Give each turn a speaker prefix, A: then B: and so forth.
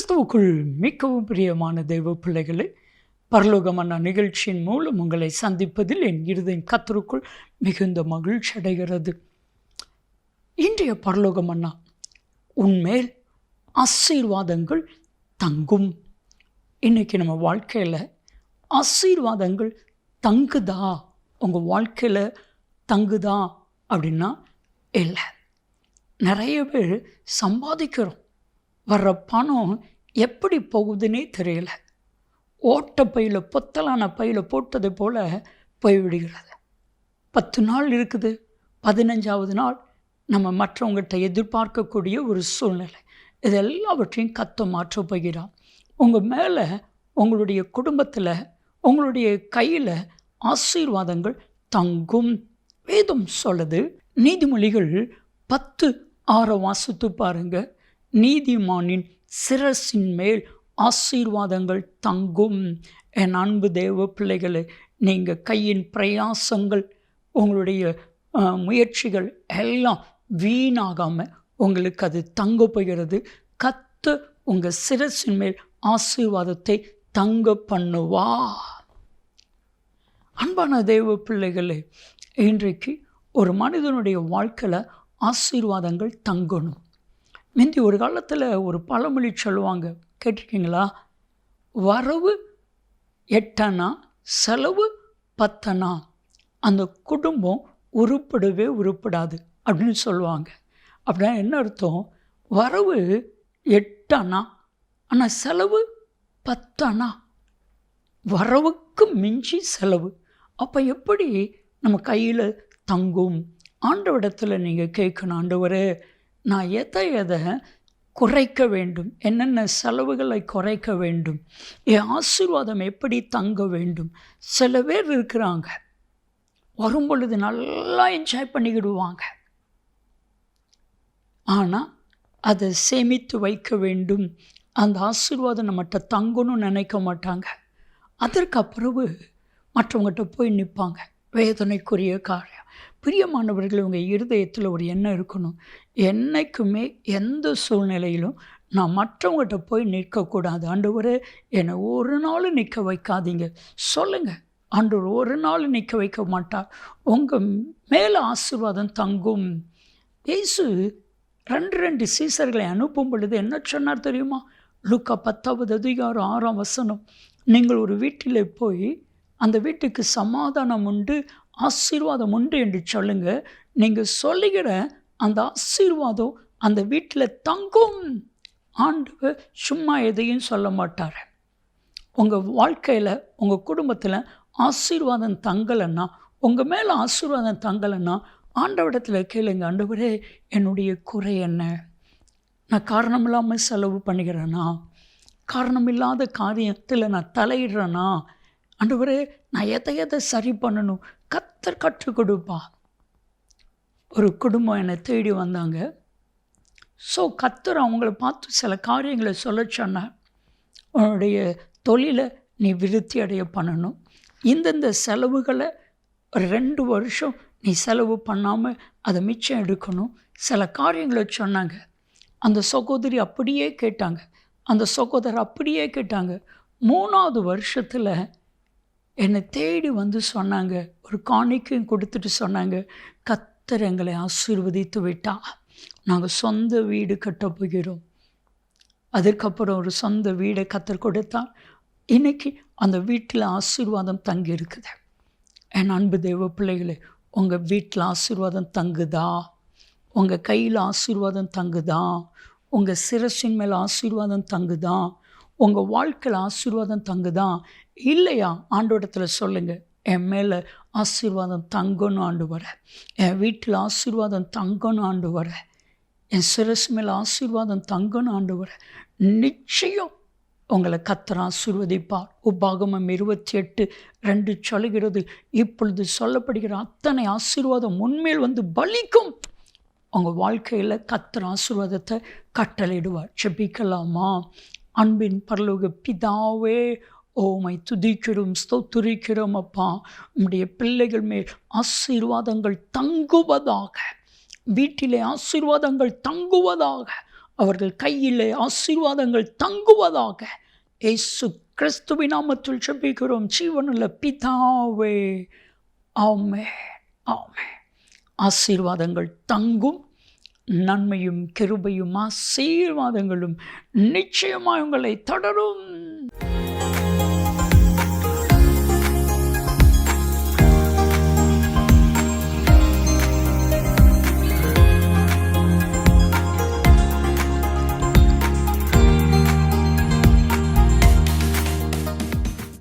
A: கிறிஸ்துவுக்குள் மிகவும் பிரியமான தெய்வ பிள்ளைகளை, பரலோகமான நிகழ்ச்சியின் மூலம் உங்களை சந்திப்பதில் என் இருதயம் கர்த்தருக்குள் மிகுந்த மகிழ்ச்சி அடைகிறது. இன்றைய பரலோகமன்னா, உன்மேல் ஆசீர்வாதங்கள் தங்கும். இன்றைக்கி நம்ம வாழ்க்கையில் ஆசீர்வாதங்கள் தங்குதா, உங்கள் வாழ்க்கையில் தங்குதா அப்படின்னா இல்லை. நிறைய பேர் சம்பாதிக்கிறோம், வர்ற பணம் எப்படி போகுதுன்னே தெரியல. ஓட்டப்பையில் பொத்தலான பையில் போட்டது போல் போய்விடுகிறது. 10 நாள் இருக்குது, 15வது நாள் நம்ம மற்றவங்கள்ட்ட எதிர்பார்க்கக்கூடிய ஒரு சூழ்நிலை. இது எல்லாவற்றையும் கர்த்தர் மாற்றப் போகிறார். உங்கள் மேலே, உங்களுடைய குடும்பத்தில், உங்களுடைய கையில் ஆசீர்வாதங்கள் தங்கும். வேதம் சொல்லுது, நீதிமொழிகள் 10:6 வாசித்து பாருங்க. நீதிமானின் சிரசின் மேல் ஆசீர்வாதங்கள் தங்கும். என் அன்பு தேவ பிள்ளைகளை, நீங்கள் கையின் பிரயாசங்கள், உங்களுடைய முயற்சிகள் எல்லாம் வீணாகாமல் உங்களுக்கு அது தங்க போகிறது. கர்த்தர் உங்கள் சிரசின் மேல் ஆசீர்வாதத்தை தங்க பண்ணுவா. அன்பான தேவ பிள்ளைகளே, இன்றைக்கு ஒரு மனிதனுடைய வாழ்க்கையில் ஆசீர்வாதங்கள் தங்கணும். முந்தி ஒரு காலத்தில் ஒரு பழமொழி சொல்லுவாங்க, கேட்டிருக்கீங்களா? வரவு 8 அணா, செலவு 10 அணா, அந்த குடும்பம் உருப்படாது அப்படின்னு சொல்லுவாங்க. அப்படின்னா என்ன அர்த்தம்? வரவு 8 அணா, ஆனால் செலவு 10 அணா. வரவுக்கு மிஞ்சி செலவு. அப்போ எப்படி நம்ம கையில் தங்கும்? ஆண்டவரிடத்தில் நீங்கள் கேட்கணும், ஆண்டவரே, நான் எதை குறைக்க வேண்டும், என்னென்ன செலவுகளை குறைக்க வேண்டும், என் ஆசீர்வாதம் எப்படி தங்க வேண்டும். சில பேர் இருக்கிறாங்க, வரும் பொழுது நல்லா என்ஜாய் பண்ணிக்கிடுவாங்க, ஆனால் அதை சேமித்து வைக்க வேண்டும், அந்த ஆசீர்வாதம் நம்மகிட்ட தங்கணும்னு நினைக்க மாட்டாங்க. அதற்கு அப்புறவு மற்றவங்ககிட்ட போய் நிற்பாங்க. வேதனைக்குரிய காரியம். பிரியமானவர்கள், உங்கள் இருதயத்தில் ஒரு எண்ணம் இருக்கணும், என்றைக்குமே எந்த சூழ்நிலையிலும் நான் மற்றவங்ககிட்ட போய் நிற்கக்கூடாது. ஆண்டவரே, என்னை ஒரு நாள் நிற்க வைக்காதீங்க சொல்லுங்கள். ஆண்டவர் ஒரு நாள் நிற்க வைக்க மாட்டார். உங்கள் மேலே ஆசீர்வாதம் தங்கும். இயேசு 2 சீசர்களை அனுப்பும் பொழுது என்ன சொன்னார் தெரியுமா? லூக்கா 10வது அதிகாரம் 6ஆம் வசனம். நீங்கள் ஒரு வீட்டில் போய் அந்த வீட்டுக்கு சமாதானம் உண்டு, ஆசீர்வாதம் உண்டு என்று சொல்லுங்க. நீங்கள் சொல்லுகிற அந்த ஆசீர்வாதம் அந்த வீட்டில் தங்கும். ஆண்டவர் சும்மா எதையும் சொல்ல மாட்டார். உங்கள் வாழ்க்கையில், உங்கள் குடும்பத்தில் ஆசீர்வாதம் தங்கலைன்னா, உங்கள் மேலே ஆசீர்வாதம் தங்கலைன்னா, ஆண்டவரிடத்தில் கேளுங்க, ஆண்டவரே, என்னுடைய குறை என்ன? நான் காரணம் இல்லாமல் செலவு பண்ணுகிறேன்னா, காரணம் இல்லாத காரியத்தில் நான் தலையிடுறேன்னா, ஆண்டவரே, நான் எதை சரி பண்ணணும்? கர்த்தர் கற்றுக் கொடுப்பா. ஒரு குடும்பம் என்னை தேடி வந்தாங்க. ஸோ கர்த்தர் அவங்கள பார்த்து சில காரியங்களை சொல்ல சொன்னார். உன்னுடைய தொழிலை நீ விருத்தி அடைய பண்ணணும், இந்தந்த செலவுகளை 2 வருஷம் நீ செலவு பண்ணாமல் அதை மிச்சம் எடுக்கணும், சில காரியங்களை சொன்னாங்க. அந்த சகோதரி அப்படியே கேட்டாங்க, அந்த சகோதரர் அப்படியே கேட்டாங்க. 3வது வருஷத்தில் என்னை தேடி வந்து சொன்னாங்க, ஒரு காணிக்கையும் கொடுத்துட்டு சொன்னாங்க, கர்த்தர் எங்களை ஆசீர்வதித்து விட்டா, நாங்கள் சொந்த வீடு கட்ட போகிறோம். அதுக்கப்புறம் ஒரு சொந்த வீடை கர்த்தர் கொடுத்தா. இன்றைக்கி அந்த வீட்டில் ஆசீர்வாதம் தங்கி இருக்குது. என் அன்பு தெய்வ பிள்ளைகளே, உங்கள் வீட்டில் ஆசீர்வாதம் தங்குதா? உங்கள் கையில் ஆசீர்வாதம் தங்குதா? உங்கள் சிரசின் மேல் ஆசீர்வாதம் தங்குதா? உங்கள் வாழ்க்கையில் ஆசீர்வாதம் தங்குதா? இல்லையா? ஆண்டவரிடத்தில் சொல்லுங்கள், என் மேலே ஆசீர்வாதம் தங்கணும் ஆண்டவரே, என் வீட்டில் ஆசீர்வாதம் தங்கணும் ஆண்டவரே, என் சிரசு மேலே ஆசீர்வாதம் தங்கணும் ஆண்டவரே. நிச்சயம் உங்களை கர்த்தர் ஆசீர்வதிப்பார். உபாகமம் 28:2 சொல்லுகிறது, இப்பொழுது சொல்லப்படுகிற அத்தனை ஆசீர்வாதம் உண்மையில் வந்து பலிக்கும். உங்கள் வாழ்க்கையில் கர்த்தர் ஆசீர்வாதத்தை கட்டளையிடுவார். ஜெபிக்கலாமா? அன்பின் பரலோக பிதாவே, ஓமை துதிக்கிறோம், ஸ்தோத்திரிக்கிறோம் அப்பா. உம்முடைய பிள்ளைகள் மேல் ஆசீர்வாதங்கள் தங்குவதாக, வீட்டிலே ஆசீர்வாதங்கள் தங்குவதாக, அவர்கள் கையிலே ஆசீர்வாதங்கள் தங்குவதாக. இயேசு கிறிஸ்துவின் நாமத்தில் ஜெபிக்கிறோம் ஜீவனுள்ள பிதாவே, ஆமென், ஆமென். ஆசீர்வாதங்கள் தங்கும், நன்மையும் கிருபையும் ஆசீர்வாதங்களும் நிச்சயமாக உங்களை தொடரும்.